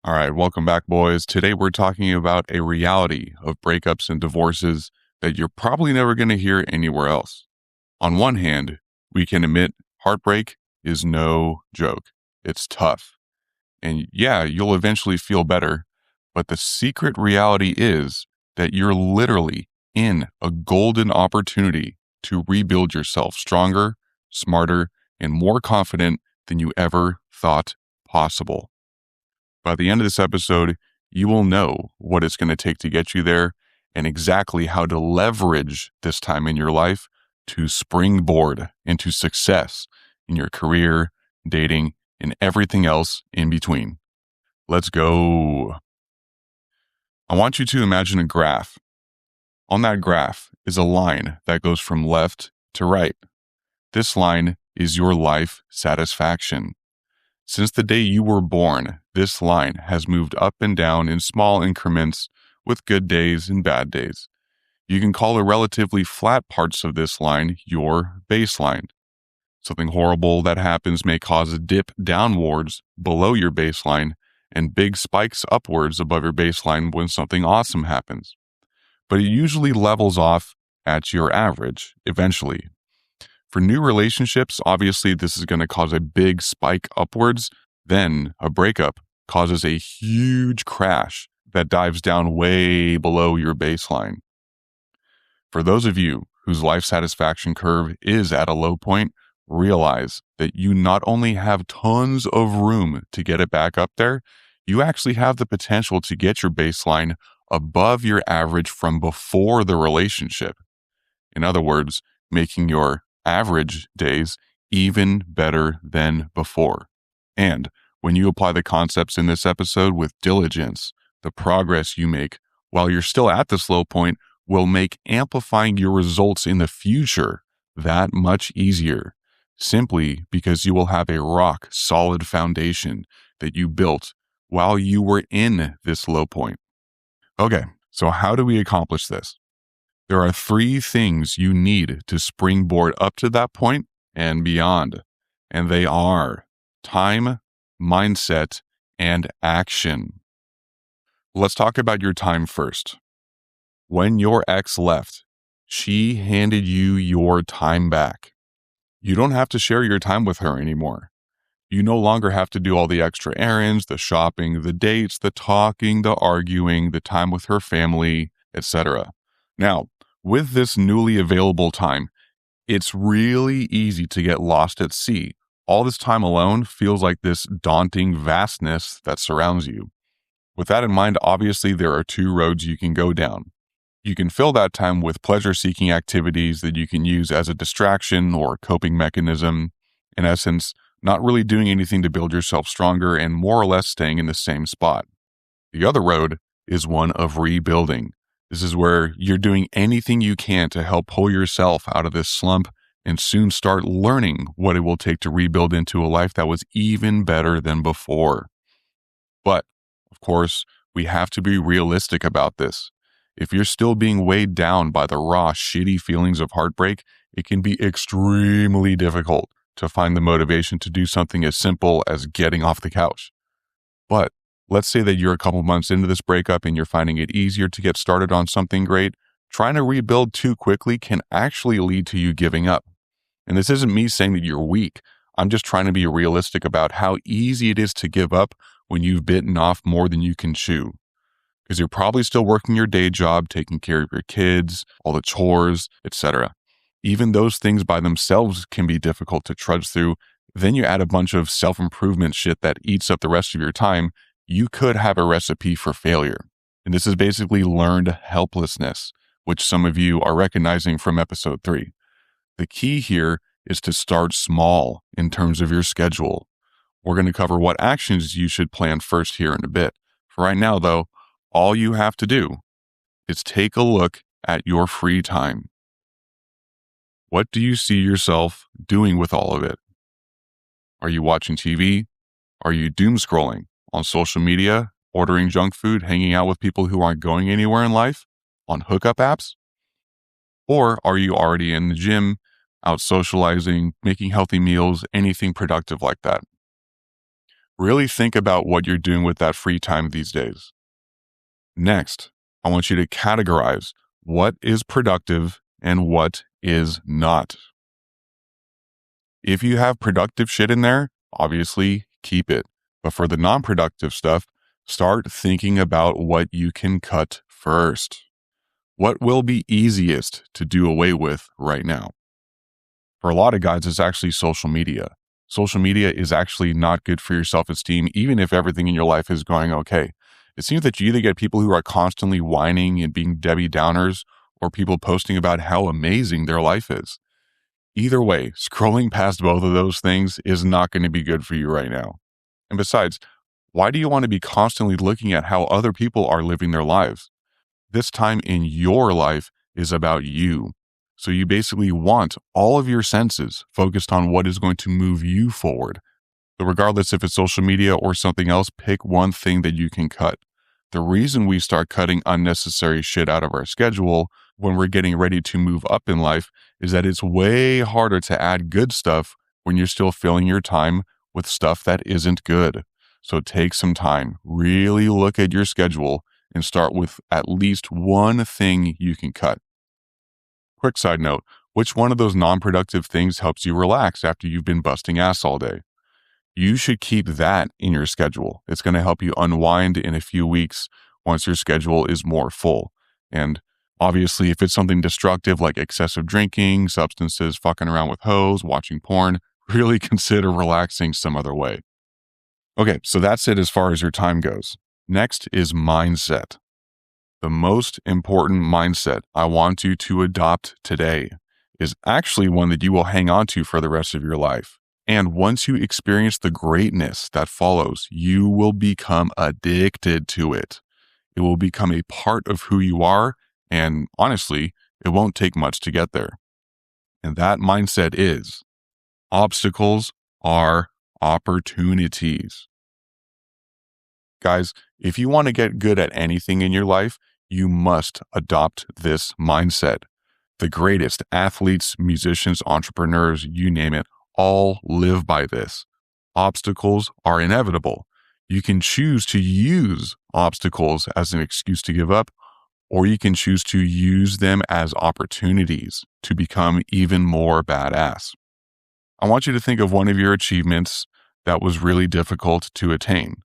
All right, welcome back, boys. Today we're talking about a reality of breakups and divorces that you're probably never going to hear anywhere else. On one hand, we can admit heartbreak is no joke. It's tough. And yeah, you'll eventually feel better. But the secret reality is that you're literally in a golden opportunity to rebuild yourself stronger, smarter, and more confident than you ever thought possible. By the end of this episode, you will know what it's going to take to get you there and exactly how to leverage this time in your life to springboard into success in your career, dating, and everything else in between. Let's go. I want you to imagine a graph. On that graph is a line that goes from left to right. This line is your life satisfaction. Since the day you were born, this line has moved up and down in small increments with good days and bad days. You can call the relatively flat parts of this line your baseline. Something horrible that happens may cause a dip downwards below your baseline and big spikes upwards above your baseline when something awesome happens. But it usually levels off at your average eventually. For new relationships, obviously this is going to cause a big spike upwards. Then a breakup causes a huge crash that dives down way below your baseline. For those of you whose life satisfaction curve is at a low point, realize that you not only have tons of room to get it back up there, you actually have the potential to get your baseline above your average from before the relationship. In other words, making your average days even better than before. And when you apply the concepts in this episode with diligence, the progress you make while you're still at this low point will make amplifying your results in the future that much easier, simply because you will have a rock solid foundation that you built while you were in this low point. Okay, so how do we accomplish this? There are 3 things you need to springboard up to that point and beyond, and they are time, mindset, and action. Let's talk about your time first. When your ex left, she handed you your time back. You don't have to share your time with her anymore. You no longer have to do all the extra errands, the shopping, the dates, the talking, the arguing, the time with her family, etc. Now, with this newly available time, it's really easy to get lost at sea. All this time alone feels like this daunting vastness that surrounds you. With that in mind, obviously there are 2 roads you can go down. You can fill that time with pleasure-seeking activities that you can use as a distraction or coping mechanism. In essence, not really doing anything to build yourself stronger and more or less staying in the same spot. The other road is one of rebuilding. This is where you're doing anything you can to help pull yourself out of this slump and soon start learning what it will take to rebuild into a life that was even better than before. But, of course, we have to be realistic about this. If you're still being weighed down by the raw, shitty feelings of heartbreak, it can be extremely difficult to find the motivation to do something as simple as getting off the couch. But let's say that you're a couple months into this breakup and you're finding it easier to get started on something great. Trying to rebuild too quickly can actually lead to you giving up. And this isn't me saying that you're weak. I'm just trying to be realistic about how easy it is to give up when you've bitten off more than you can chew. Because you're probably still working your day job, taking care of your kids, all the chores, etc. Even those things by themselves can be difficult to trudge through. Then you add a bunch of self-improvement shit that eats up the rest of your time. You could have a recipe for failure. And this is basically learned helplessness, which some of you are recognizing from episode 3. The key here is to start small in terms of your schedule. We're going to cover what actions you should plan first here in a bit. For right now, though, all you have to do is take a look at your free time. What do you see yourself doing with all of it? Are you watching TV? Are you doom scrolling on social media, ordering junk food, hanging out with people who aren't going anywhere in life, on hookup apps? Or are you already in the gym, out socializing, making healthy meals, anything productive like that? Really think about what you're doing with that free time these days. Next, I want you to categorize what is productive and what is not. If you have productive shit in there, obviously keep it. But for the non-productive stuff, start thinking about what you can cut first. What will be easiest to do away with right now? For a lot of guys, it's actually social media. Social media is actually not good for your self-esteem, even if everything in your life is going okay. It seems that you either get people who are constantly whining and being Debbie Downers, or people posting about how amazing their life is. Either way, scrolling past both of those things is not going to be good for you right now. And besides, why do you want to be constantly looking at how other people are living their lives? This time in your life is about you. So you basically want all of your senses focused on what is going to move you forward. So regardless if it's social media or something else, pick one thing that you can cut. The reason we start cutting unnecessary shit out of our schedule when we're getting ready to move up in life is that it's way harder to add good stuff when you're still filling your time with stuff that isn't good. So take some time, really look at your schedule and start with at least one thing you can cut. Quick side note, which one of those non-productive things helps you relax after you've been busting ass all day? You should keep that in your schedule. It's going to help you unwind in a few weeks once your schedule is more full. And obviously, if it's something destructive like excessive drinking, substances, fucking around with hoes, watching porn, really consider relaxing some other way. Okay, so that's it as far as your time goes. Next is mindset. The most important mindset I want you to adopt today is actually one that you will hang on to for the rest of your life. And once you experience the greatness that follows, you will become addicted to it. It will become a part of who you are. And honestly, it won't take much to get there. And that mindset is obstacles are opportunities. Guys, if you want to get good at anything in your life, you must adopt this mindset. The greatest athletes, musicians, entrepreneurs, you name it, all live by this. Obstacles are inevitable. You can choose to use obstacles as an excuse to give up, or you can choose to use them as opportunities to become even more badass. I want you to think of one of your achievements that was really difficult to attain.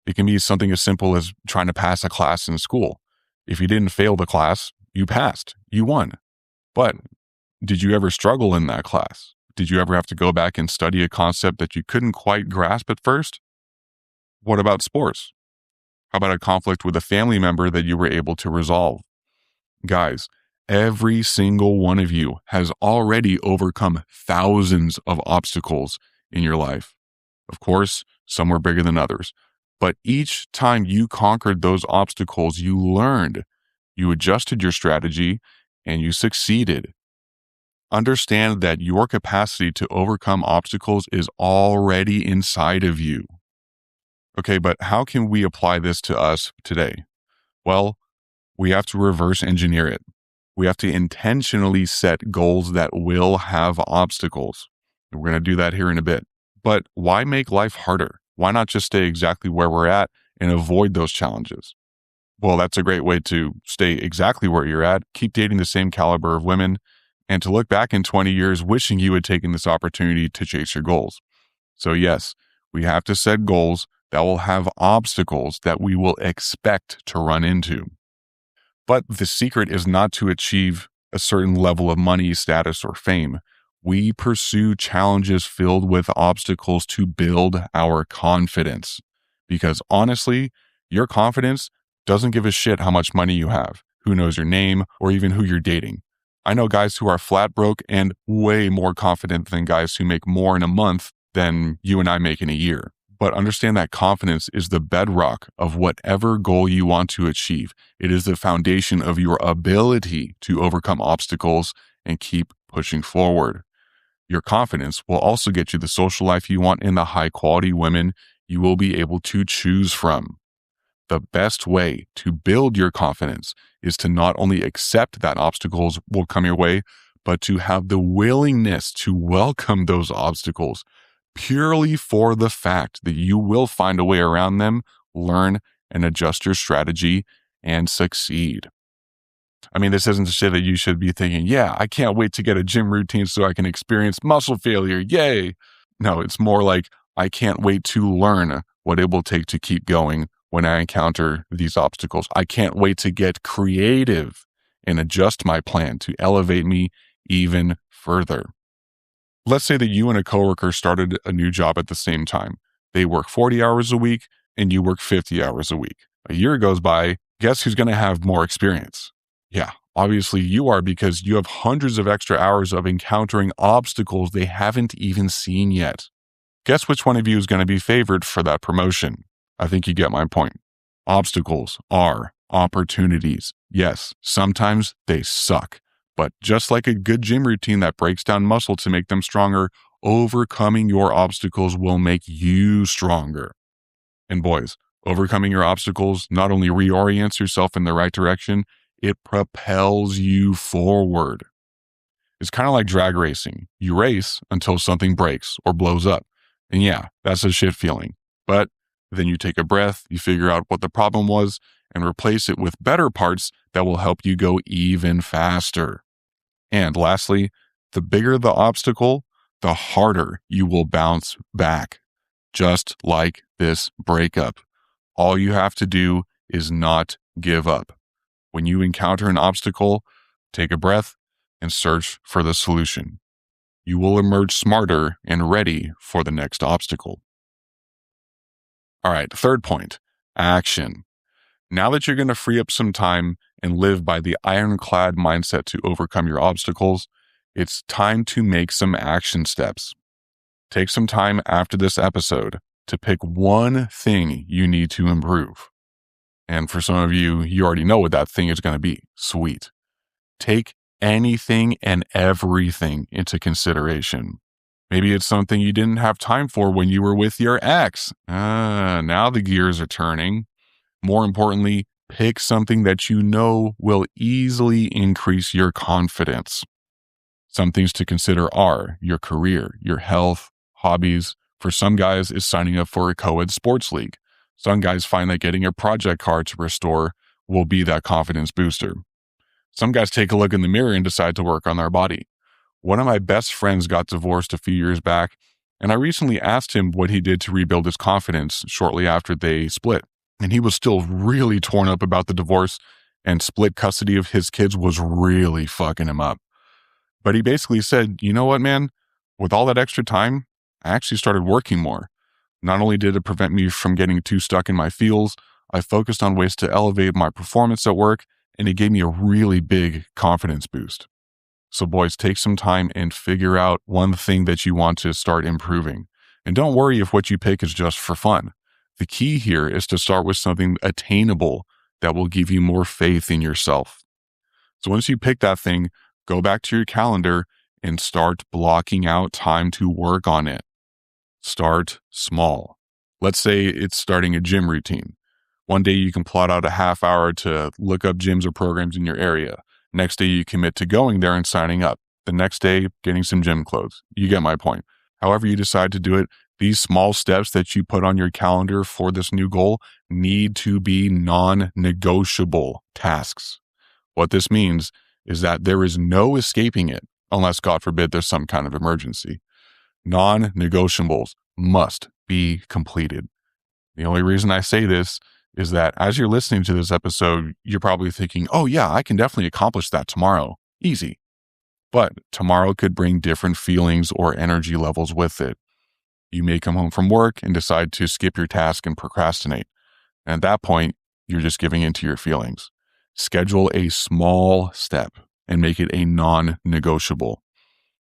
It can be something as simple as trying to pass a class in school. If you didn't fail the class, you passed, you won. But did you ever struggle in that class? Did you ever have to go back and study a concept that you couldn't quite grasp at first? What about sports? How about a conflict with a family member that you were able to resolve? Guys, every single one of you has already overcome thousands of obstacles in your life. Of course, some were bigger than others. But each time you conquered those obstacles, you learned, you adjusted your strategy, and you succeeded. Understand that your capacity to overcome obstacles is already inside of you. Okay, but how can we apply this to us today? Well, we have to reverse engineer it. We have to intentionally set goals that will have obstacles. And we're going to do that here in a bit. But why make life harder? Why not just stay exactly where we're at and avoid those challenges? Well, that's a great way to stay exactly where you're at, keep dating the same caliber of women, and to look back in 20 years wishing you had taken this opportunity to chase your goals. So yes, we have to set goals that will have obstacles that we will expect to run into. But the secret is not to achieve a certain level of money, status, or fame. We pursue challenges filled with obstacles to build our confidence. Because honestly, your confidence doesn't give a shit how much money you have, who knows your name, or even who you're dating. I know guys who are flat broke and way more confident than guys who make more in a month than you and I make in a year. But understand that confidence is the bedrock of whatever goal you want to achieve. It is the foundation of your ability to overcome obstacles and keep pushing forward. Your confidence will also get you the social life you want and the high quality women you will be able to choose from. The best way to build your confidence is to not only accept that obstacles will come your way, but to have the willingness to welcome those obstacles. purely for the fact that you will find a way around them, learn and adjust your strategy, and succeed. I mean, this isn't to say that you should be thinking, yeah, I can't wait to get a gym routine so I can experience muscle failure. Yay. No, it's more like, I can't wait to learn what it will take to keep going when I encounter these obstacles. I can't wait to get creative and adjust my plan to elevate me even further. Let's say that you and a coworker started a new job at the same time. They work 40 hours a week and you work 50 hours a week. A year goes by, guess who's going to have more experience? Yeah, obviously you are, because you have hundreds of extra hours of encountering obstacles they haven't even seen yet. Guess which one of you is going to be favored for that promotion? I think you get my point. Obstacles are opportunities. Yes, sometimes they suck. But just like a good gym routine that breaks down muscle to make them stronger, overcoming your obstacles will make you stronger. And boys, overcoming your obstacles not only reorients yourself in the right direction, it propels you forward. It's kind of like drag racing. You race until something breaks or blows up. And yeah, that's a shit feeling. But then you take a breath, you figure out what the problem was, and replace it with better parts that will help you go even faster. And lastly, the bigger the obstacle, the harder you will bounce back. Just like this breakup. All you have to do is not give up. When you encounter an obstacle, take a breath and search for the solution. You will emerge smarter and ready for the next obstacle. All right, third point, action. Now that you're going to free up some time and live by the ironclad mindset to overcome your obstacles, it's time to make some action steps. Take some time after this episode to pick one thing you need to improve. And for some of you, you already know what that thing is going to be. Sweet. Take anything and everything into consideration. Maybe it's something you didn't have time for when you were with your ex. Now the gears are turning. More importantly, pick something that you know will easily increase your confidence. Some things to consider are your career, your health, hobbies. For some guys, it's signing up for a co-ed sports league. Some guys find that getting a project car to restore will be that confidence booster. Some guys take a look in the mirror and decide to work on their body. One of my best friends got divorced a few years back, and I recently asked him what he did to rebuild his confidence shortly after they split. And he was still really torn up about the divorce, and split custody of his kids was really fucking him up. But he basically said, you know what, man? With all that extra time, I actually started working more. Not only did it prevent me from getting too stuck in my feels, I focused on ways to elevate my performance at work, and it gave me a really big confidence boost. So boys, take some time and figure out one thing that you want to start improving. And don't worry if what you pick is just for fun. The key here is to start with something attainable that will give you more faith in yourself. So once you pick that thing, go back to your calendar and start blocking out time to work on it. Start small. Let's say it's starting a gym routine. One day you can plot out a half hour to look up gyms or programs in your area. Next day you commit to going there and signing up. The next day, getting some gym clothes. You get my point. However you decide to do it, these small steps that you put on your calendar for this new goal need to be non-negotiable tasks. What this means is that there is no escaping it unless, God forbid, there's some kind of emergency. Non-negotiables must be completed. The only reason I say this is that as you're listening to this episode, you're probably thinking, oh yeah, I can definitely accomplish that tomorrow. Easy. But tomorrow could bring different feelings or energy levels with it. You may come home from work and decide to skip your task and procrastinate. And at that point, you're just giving in to your feelings. Schedule a small step and make it a non-negotiable.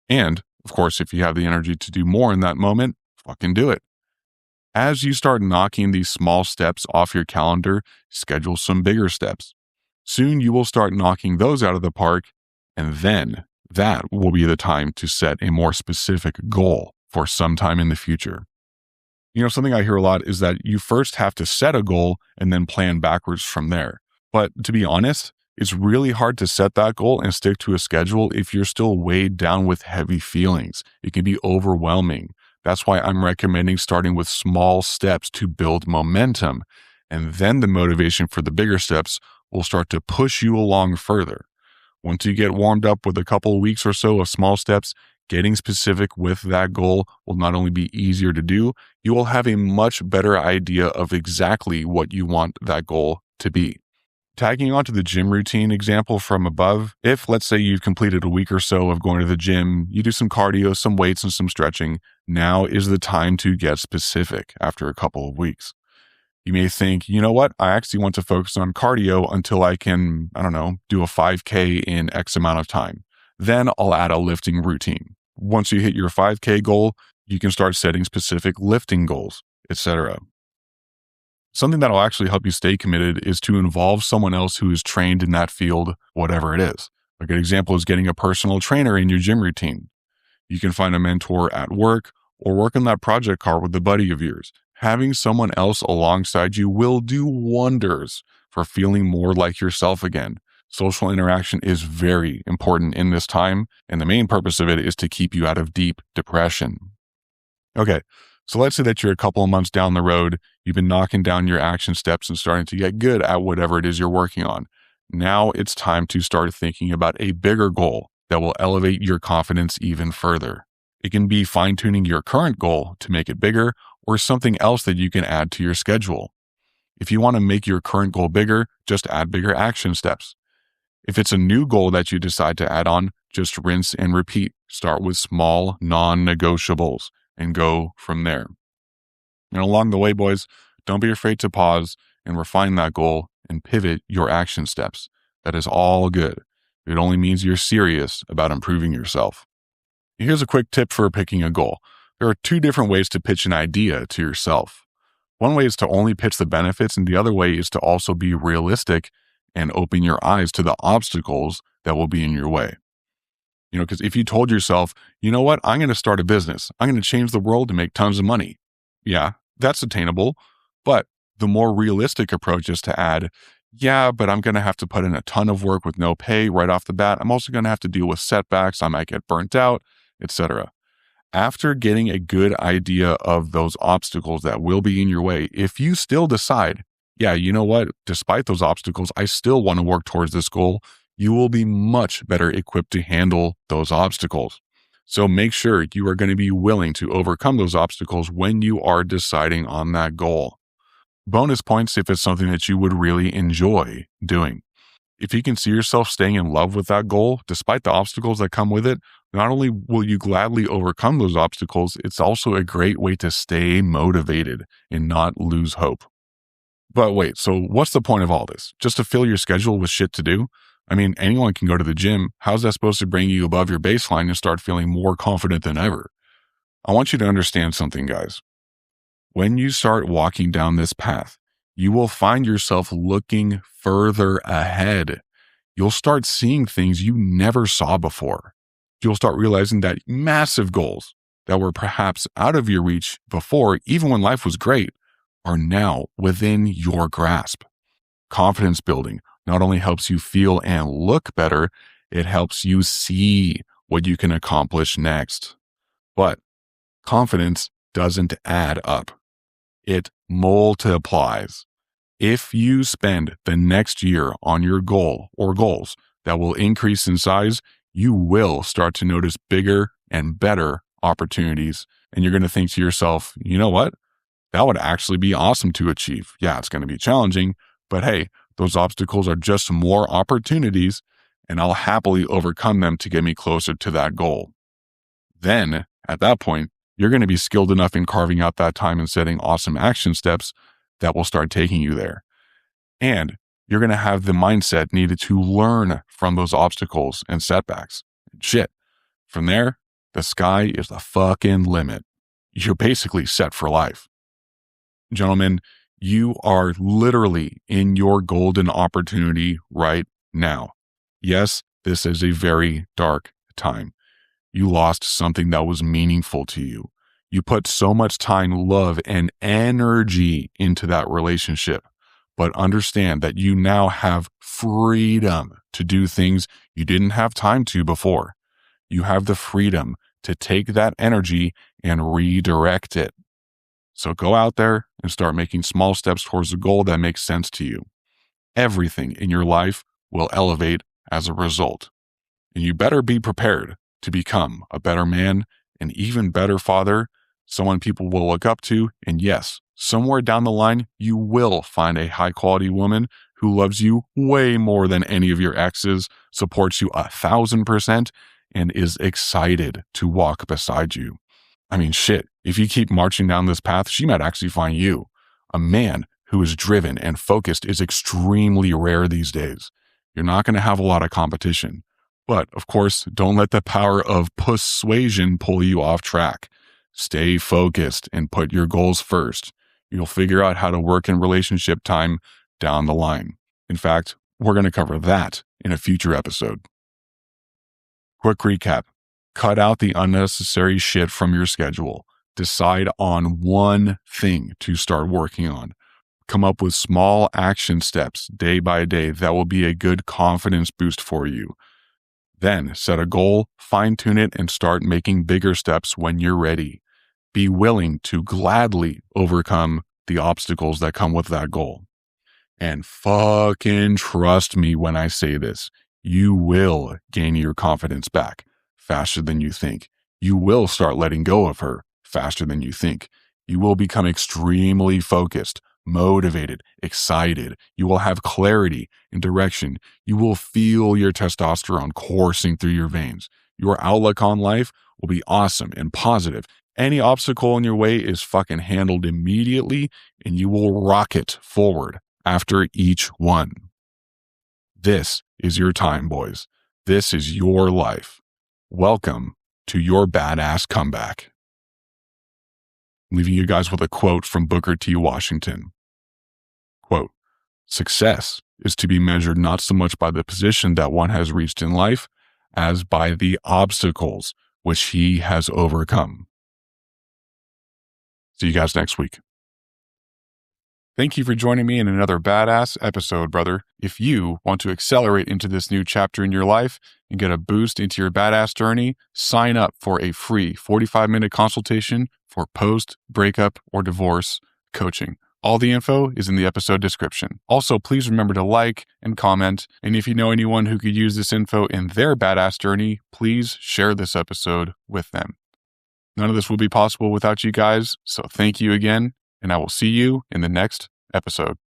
And, of course, if you have the energy to do more in that moment, fucking do it. As you start knocking these small steps off your calendar, schedule some bigger steps. Soon you will start knocking those out of the park, and then that will be the time to set a more specific goal for some time in the future. You know, something I hear a lot is that you first have to set a goal and then plan backwards from there. But to be honest, it's really hard to set that goal and stick to a schedule if you're still weighed down with heavy feelings. It can be overwhelming. That's why I'm recommending starting with small steps to build momentum. And then the motivation for the bigger steps will start to push you along further. Once you get warmed up with a couple of weeks or so of small steps, getting specific with that goal will not only be easier to do, you will have a much better idea of exactly what you want that goal to be. Tagging onto the gym routine example from above, if let's say you've completed a week or so of going to the gym, you do some cardio, some weights, and some stretching, now is the time to get specific after a couple of weeks. You may think, you know what, I actually want to focus on cardio until I can, do a 5K in X amount of time. Then I'll add a lifting routine. Once you hit your 5K goal, you can start setting specific lifting goals, etc. Something that'll actually help you stay committed is to involve someone else who is trained in that field, whatever it is. A good example is getting a personal trainer in your gym routine. You can find a mentor at work or work on that project car with a buddy of yours. Having someone else alongside you will do wonders for feeling more like yourself again. Social interaction is very important in this time, and the main purpose of it is to keep you out of deep depression. Okay, so let's say that you're a couple of months down the road, you've been knocking down your action steps and starting to get good at whatever it is you're working on. Now it's time to start thinking about a bigger goal that will elevate your confidence even further. It can be fine-tuning your current goal to make it bigger, or something else that you can add to your schedule. If you want to make your current goal bigger, just add bigger action steps. If it's a new goal that you decide to add on, just rinse and repeat. Start with small, non-negotiables and go from there. And along the way, boys, don't be afraid to pause and refine that goal and pivot your action steps. That is all good. It only means you're serious about improving yourself. Here's a quick tip for picking a goal. There are two different ways to pitch an idea to yourself. One way is to only pitch the benefits, and the other way is to also be realistic and open your eyes to the obstacles that will be in your way. Because if you told yourself, you know what, I'm going to start a business. I'm going to change the world to make tons of money. Yeah, that's attainable. But the more realistic approach is to add, yeah, but I'm going to have to put in a ton of work with no pay right off the bat. I'm also going to have to deal with setbacks. I might get burnt out, etc. After getting a good idea of those obstacles that will be in your way, if you still decide, yeah, you know what, despite those obstacles, I still want to work towards this goal, you will be much better equipped to handle those obstacles. So make sure you are going to be willing to overcome those obstacles when you are deciding on that goal. Bonus points if it's something that you would really enjoy doing. If you can see yourself staying in love with that goal, despite the obstacles that come with it, not only will you gladly overcome those obstacles, it's also a great way to stay motivated and not lose hope. But wait, so what's the point of all this? Just to fill your schedule with shit to do? I mean, anyone can go to the gym. How's that supposed to bring you above your baseline and start feeling more confident than ever? I want you to understand something, guys. When you start walking down this path, you will find yourself looking further ahead. You'll start seeing things you never saw before. You'll start realizing that massive goals that were perhaps out of your reach before, even when life was great, are now within your grasp. Confidence building not only helps you feel and look better, it helps you see what you can accomplish next. But confidence doesn't add up. It multiplies. If you spend the next year on your goal or goals that will increase in size, you will start to notice bigger and better opportunities. And you're going to think to yourself, you know what? That would actually be awesome to achieve. Yeah, it's going to be challenging, but hey, those obstacles are just more opportunities, and I'll happily overcome them to get me closer to that goal. Then, at that point, you're going to be skilled enough in carving out that time and setting awesome action steps that will start taking you there. And you're going to have the mindset needed to learn from those obstacles and setbacks. Shit. From there, the sky is the fucking limit. You're basically set for life. Gentlemen, you are literally in your golden opportunity right now. Yes, this is a very dark time. You lost something that was meaningful to you. You put so much time, love, and energy into that relationship. But understand that you now have freedom to do things you didn't have time to before. You have the freedom to take that energy and redirect it. So go out there and start making small steps towards a goal that makes sense to you. Everything in your life will elevate as a result. And you better be prepared to become a better man, an even better father, someone people will look up to. And yes, somewhere down the line, you will find a high quality woman who loves you way more than any of your exes, supports you 1,000%, and is excited to walk beside you. I mean, shit, if you keep marching down this path, she might actually find you. A man who is driven and focused is extremely rare these days. You're not going to have a lot of competition. But of course, don't let the power of persuasion pull you off track. Stay focused and put your goals first. You'll figure out how to work in relationship time down the line. In fact, we're going to cover that in a future episode. Quick recap. Cut out the unnecessary shit from your schedule. Decide on one thing to start working on. Come up with small action steps day by day that will be a good confidence boost for you. Then set a goal, fine-tune it, and start making bigger steps when you're ready. Be willing to gladly overcome the obstacles that come with that goal. And fucking trust me when I say this, you will gain your confidence back faster than you think. You will start letting go of her faster than you think. You will become extremely focused, motivated, excited. You will have clarity and direction. You will feel your testosterone coursing through your veins. Your outlook on life will be awesome and positive. Any obstacle in your way is fucking handled immediately, and you will rocket forward after each one. This is your time, boys. This is your life. Welcome to your badass comeback. I'm leaving you guys with a quote from Booker T. Washington. Quote, "Success is to be measured not so much by the position that one has reached in life as by the obstacles which he has overcome." See you guys next week. Thank you for joining me in another badass episode, brother. If you want to accelerate into this new chapter in your life and get a boost into your badass journey, sign up for a free 45-minute consultation for post-breakup or divorce coaching. All the info is in the episode description. Also, please remember to like and comment. And if you know anyone who could use this info in their badass journey, please share this episode with them. None of this will be possible without you guys. So thank you again, and I will see you in the next episode.